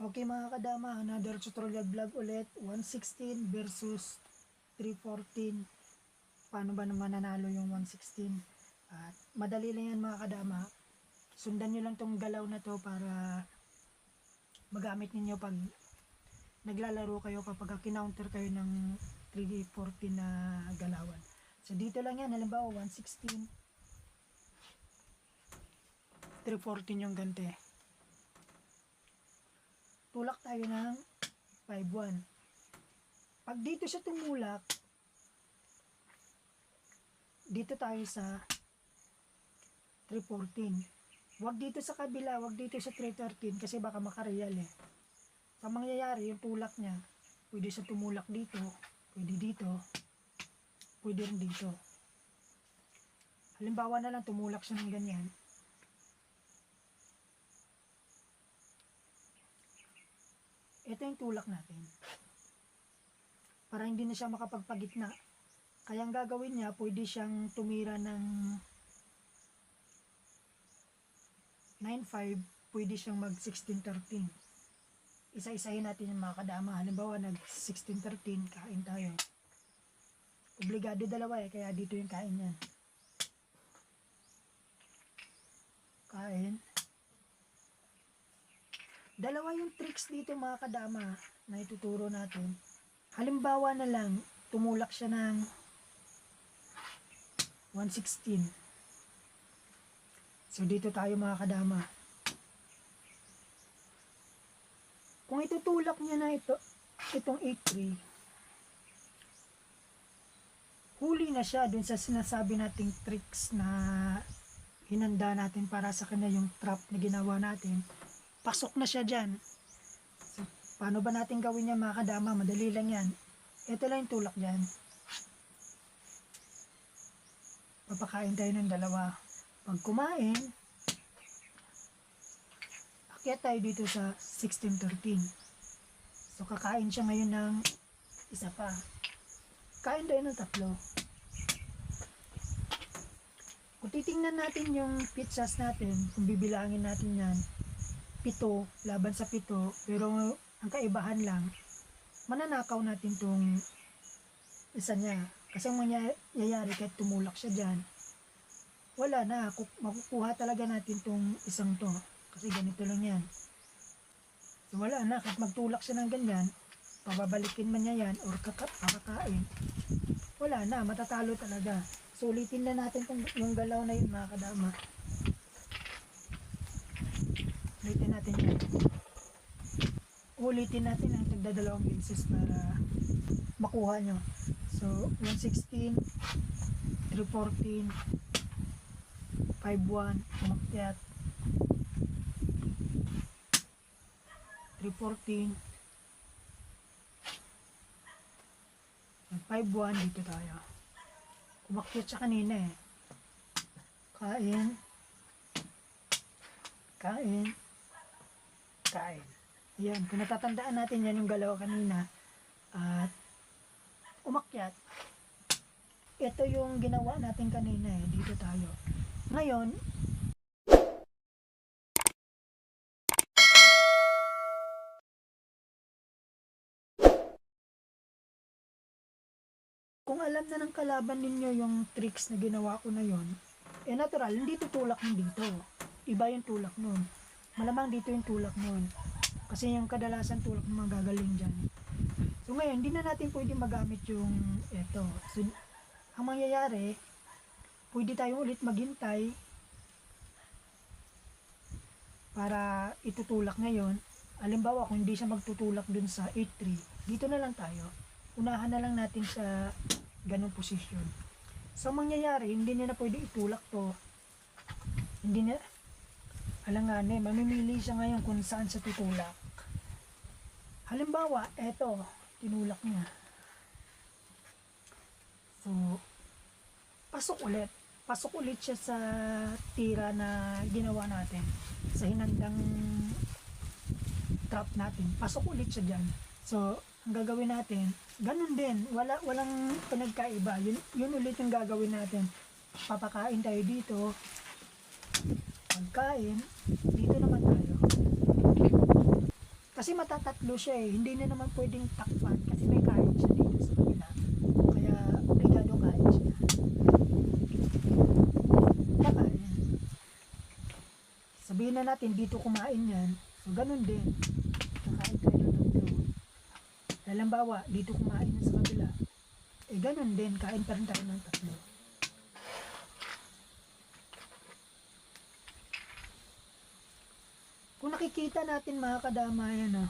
Okay mga kadama, another tutorial vlog ulit. 116 versus 314. Paano ba naman nanalo yung 116? At madali lang yan mga kadama. Sundan nyo lang tong galaw na to para magamit ninyo pag naglalaro kayo kapag kinounter kayo ng 314 na galawan. So dito lang yan, halimbawa 116, 314 yung gante. Tulak tayo ng 5-1. Pag dito siya tumulak, dito tayo sa 314. Huwag dito sa kabila, huwag dito sa 313 kasi baka makareal eh. Sa mangyayari, yung tulak niya, pwede siya tumulak dito, pwede dito, pwede rin dito. Halimbawa na lang, tumulak siya ng ganyan. Ito yung tulak natin. Para hindi na siya makapagpagitna. Kaya ang gagawin niya, pwede siyang tumira ng 9-5, pwede siyang mag 16-13. Isa-isahin natin yung mga kadama. Halimbawa, nag 16-13, kain tayo. Obligado dalawa eh, kaya dito yung kain yan. Kain. Dalawa yung tricks dito mga kadama na ituturo natin. Halimbawa na lang, tumulak siya ng 116. So dito tayo mga kadama. Kung itutulak niya na itong 8-3, huli na siya dun sa sinasabi nating tricks na hinanda natin para sa kanya yung trap na ginawa natin. Pasok na siya dyan. So, paano ba natin gawin yan mga kadama? Madali lang yan. Ito lang yung tulak dyan. Papakain tayo ng dalawa. Pag kumain, akyat tayo dito sa 16-13. So, kakain siya ngayon ng isa pa. Kain tayo ng 3. Kung titingnan natin yung pizzas natin, kung bibilangin natin yan, 7 laban sa 7, pero ang kaibahan lang, mananakaw natin tong isa niya. Kasi ang mangyayari kahit tumulak siya dyan, wala na, makukuha talaga natin tong isang to. Kasi ganito lang yan. So wala na, kahit magtulak siya ng ganyan, pababalikin man niya yan, or kakakain, wala na, matatalo talaga. So ulitin na natin yung galaw na yun mga kadama. Ulitin natin yan. Ulitin natin ang tagdadalawang beses para makuha nyo. So, 116, 314, 5-1, umakyat, 314, 5-1, dito tayo. Umakyat siya kanina eh. Kain. Kain. Kain. Ayan, kung natatandaan natin yan yung galaw kanina at umakyat. Ito yung ginawa natin kanina eh, dito tayo. Ngayon, kung alam na ng kalaban ninyo yung tricks na ginawa ko na yon, eh natural, hindi tutulak mo dito. Iba yung tulak nun. Malamang dito yung tulak nun. Kasi yung kadalasan tulak ng mga gagaling dyan. So ngayon, hindi na natin pwede magamit yung ito. So, ang mangyayari, pwede tayo ulit maghintay para itutulak ngayon. Halimbawa, kung hindi siya magtutulak dun sa 8-3, dito na lang tayo. Unahan na lang natin sa ganong posisyon. So, ang mangyayari, hindi na pwede itulak to. Hindi na, alangan mamimili siya ngayon kung saan siya tutulak. Halimbawa, eto, tinulak niya. So, pasok ulit. Pasok ulit siya sa tira na ginawa natin. Sa hinandang trap natin. Pasok ulit siya dyan. So, ang gagawin natin, ganun din. Walang pinagkaiba. Yun ulit yung gagawin natin. Papakain tayo dito. Pagkain, dito naman tayo. Kasi matatatlo siya eh. Hindi na naman pwedeng takpan kasi may kain siya dito sa kabila. Kaya obligado kain siya. Kakain. Sabihin na natin dito kumain yan. So ganun din. Kakain tayo ng tatlo. Halimbawa, dito kumain yan sa kabila. Eh ganun din. Kain pa rin tayo ng tatlo. Kung nakikita natin mga kadama yan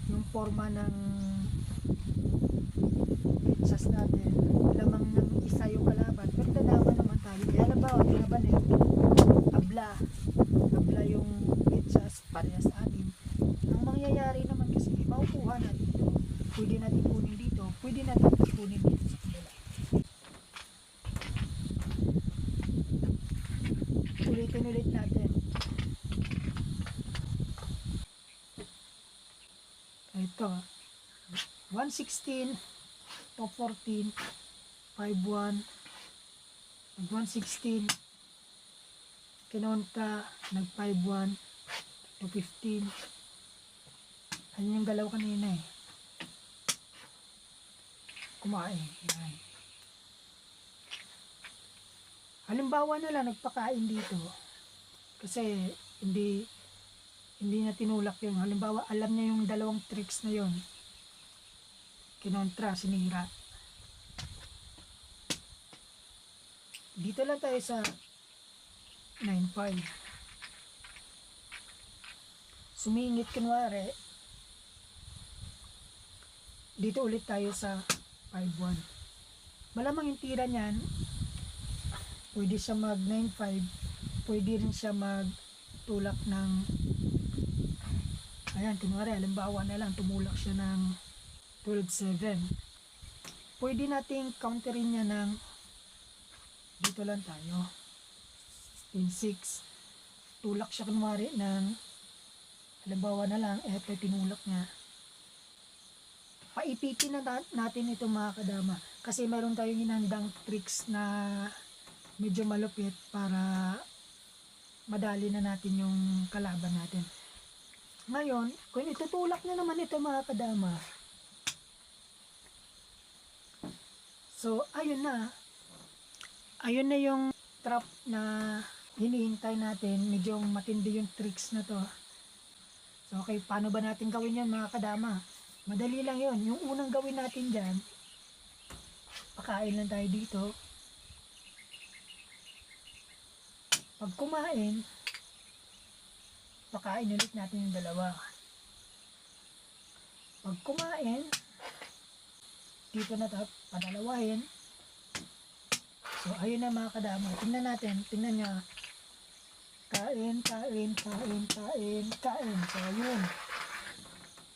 yung forma ng pizzas natin, lamang ng isa yung kalaban, pero dadama naman tayo. Kaya halimbawa, pinabalik, abla yung pizzas parehas sa atin. Ang mangyayari naman kasi, maupuha natin dito. Pwede natin kunin dito, pwede natin kunin dito sa kabila. Ulitin natin. Ito, 116, 214, 51, 116, kinontra, nag-51, 215. Ano yung galaw kanina eh. Kumain. Yan. Halimbawa na lang, nagpakain dito. Kasi hindi niya tinulak yun. Halimbawa, alam niya yung dalawang tricks na yun. Kinontra, sinira. Dito lang tayo sa 9.5. Sumingit kunwari. Dito ulit tayo sa 5.1. Malamang yung tira niyan, pwede siya mag 9.5. Pwede rin siya mag tulak ng ayan, kunwari, halimbawa na lang, tumulak siya ng 12.7. Pwede nating counterin niya ng dito lang tayo 10.6. Tulak siya kunwari ng halimbawa na lang, eto tinulak niya. Paipitin na natin ito mga kadama. Kasi meron tayong hinandang tricks na medyo malupit para madali na natin yung kalaban natin. Ngayon, kung itutulak na naman ito mga kadama, so ayun na yung trap na hinihintay natin. Medyo matindi yung tricks na to. So okay, paano ba natin gawin yan mga kadama? Madali lang yun. Yung unang gawin natin dyan, pakain lang tayo dito. Pag kumain, pakain ulit natin yung dalawa. Pag kumain, dito na tayo padalawahin. So ayun na mga kadama. Tingnan natin. Tingnan nyo. Kain. So yun.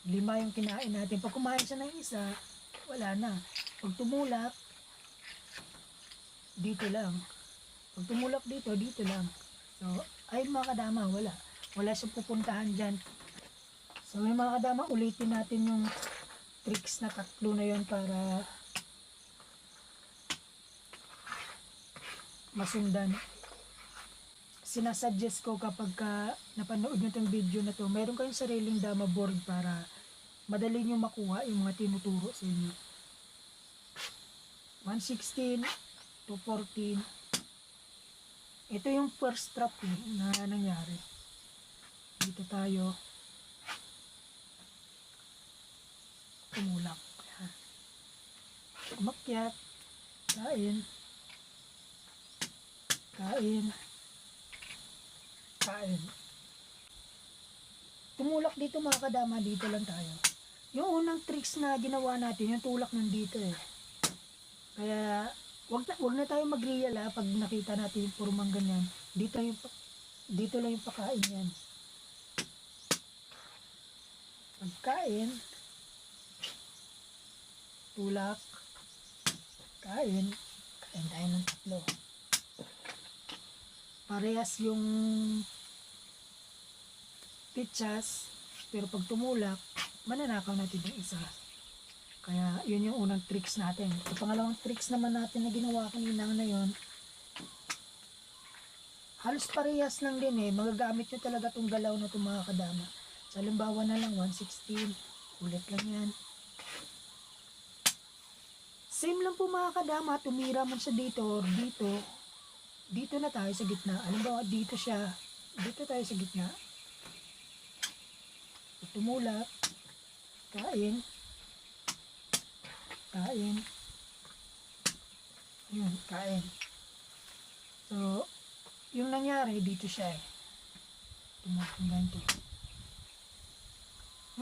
5 yung kinain natin. Pag kumain siya ng isa, wala na. Pag tumulak, dito lang. Pag tumulak dito, dito lang. So ayun mga kadama, wala siyang pupuntahan dyan. So yung mga kadama, ulitin natin yung tricks na tatlo na yun para masundan. Sinasuggest ko kapag napanood nyo itong video na to, mayroon kayong sariling dama board para madali nyo makuha yung mga tinuturo sa inyo. 116, 214. Ito yung first trap na nangyari. Dito tayo. Tumulak. Umakyat. Kain. Tumulak dito mga kadama, dito lang tayo. Yung unang tricks na ginawa natin, yung tulak nandito eh. Kaya wag na tayo mag-real pag nakita natin yung purumang ganyan. Dito lang yung pakain yan. Pagkain, tulak, kain tayo ng tatlo. Parehas yung pizzas, pero pag tumulak, mananakaw natin yung isa. Kaya yun yung unang tricks natin. Yung pangalawang tricks naman natin na ginawa kanina na yun, halos parehas lang din eh. Magagamit nyo talaga tong galaw na itong mga kadama. Sa halimbawa na lang 116, ulit lang yan. Same lang po mga kadama, tumira man siya dito or dito, dito na tayo sa gitna. Halimbawa dito siya, dito tayo sa gitna. Tumulak, kain, kain, yun, kain. So, yung nangyari, dito siya eh. Tumulak ng ganito.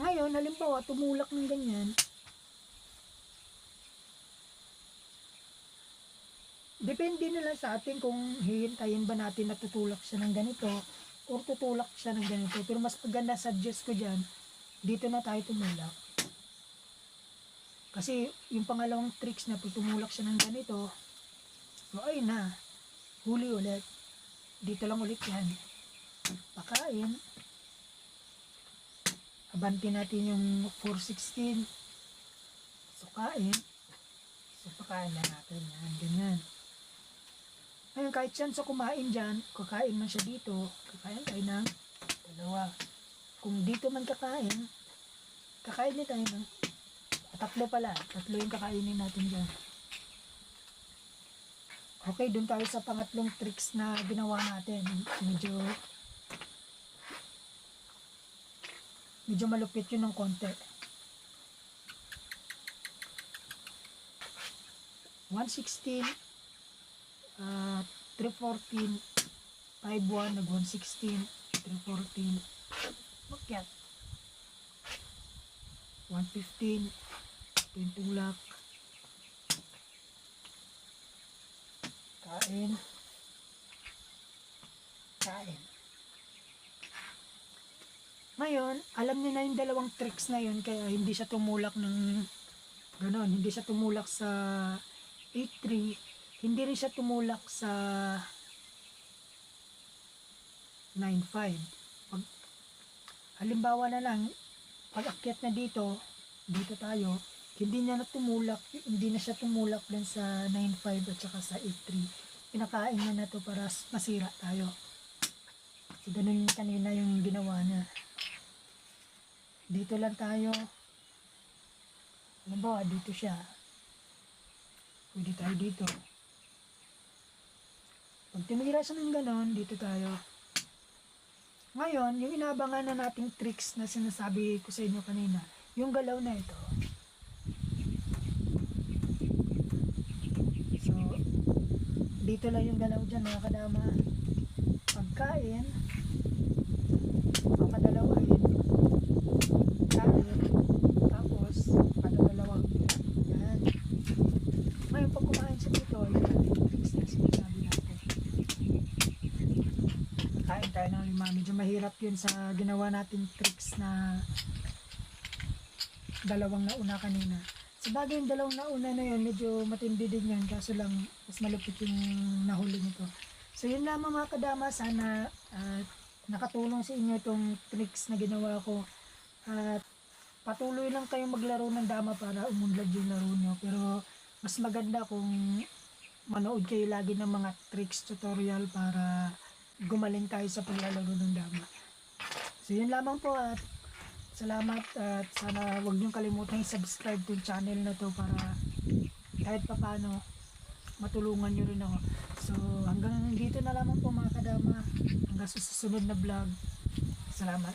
Ngayon, halimbawa, tumulak ng ganyan, depende na lang sa atin kung hihintayin ba natin na tutulak siya ng ganito o tutulak siya ng ganito. Pero mas maganda, suggest ko dyan, dito na tayo tumulak. Kasi yung pangalawang tricks na pag tumulak siya ng ganito, so ay na, huli ulit. Dito lang ulit yan. Pakain. Abanti natin yung 416. So kain. So pakain na natin yan. Ganyan. Ngayon kahit siya sa kumain dyan, kakain man siya dito, kakain tayo ng dalawa. Kung dito man kakain din tayo ng tatlo pala. Tatlo yung kakainin natin dyan. Okay, dun tayo sa pangatlong tricks na ginawa natin. Medyo malupit yun ng konti. 116, 314, 51, nag 116, 314, makyat. 115, yung tulak. Kain. Kain. Ngayon, alam niyo na yung dalawang tricks na yun, kaya hindi siya tumulak ng ganon. Hindi siya tumulak sa 8-3. Hindi rin siya tumulak sa 9-5. Pag, halimbawa na lang, pag akyat na dito tayo, hindi na siya tumulak din sa 9-5 at saka sa 8-3. Pinakain niya na to para masira tayo. So, ganun yung kanina yung ginawa niya. Dito lang tayo. Halimbawa, dito siya. Pwede tayo dito. Pag tumira siya ng ganon, dito tayo. Ngayon, yung inabangan na nating tricks na sinasabi ko sa inyo kanina, yung galaw na ito. So, dito lang yung galaw dyan mga kadama. Pagkain, papadalawain, kain, tapos padadalawang. Yan. Ngayon, pag kumain siya dito, yun yung tricks na sinasabi natin. Kain tayo ng 5. Medyo mahirap yun sa ginawa natin tricks na dalawang nauna kanina. Sa bagay yung dalawang nauna na yun, medyo matindi din yan. Kaso lang, mas malupit yung nahuli nito. So yun lamang mga kadama. Sana nakatulong sa inyo itong tricks na ginawa ko. At patuloy lang kayong maglaro ng dama para umunlad yung laro nyo. Pero mas maganda kung manood kayo lagi ng mga tricks tutorial para gumaling tayo sa paglalaro ng dama. So yun lamang po at salamat at sana huwag niyong kalimutan i-subscribe tong channel na to para kahit papano matulungan nyo rin ako. So hanggang dito na lamang po mga kadama. Hanggang sa susunod na vlog. Salamat.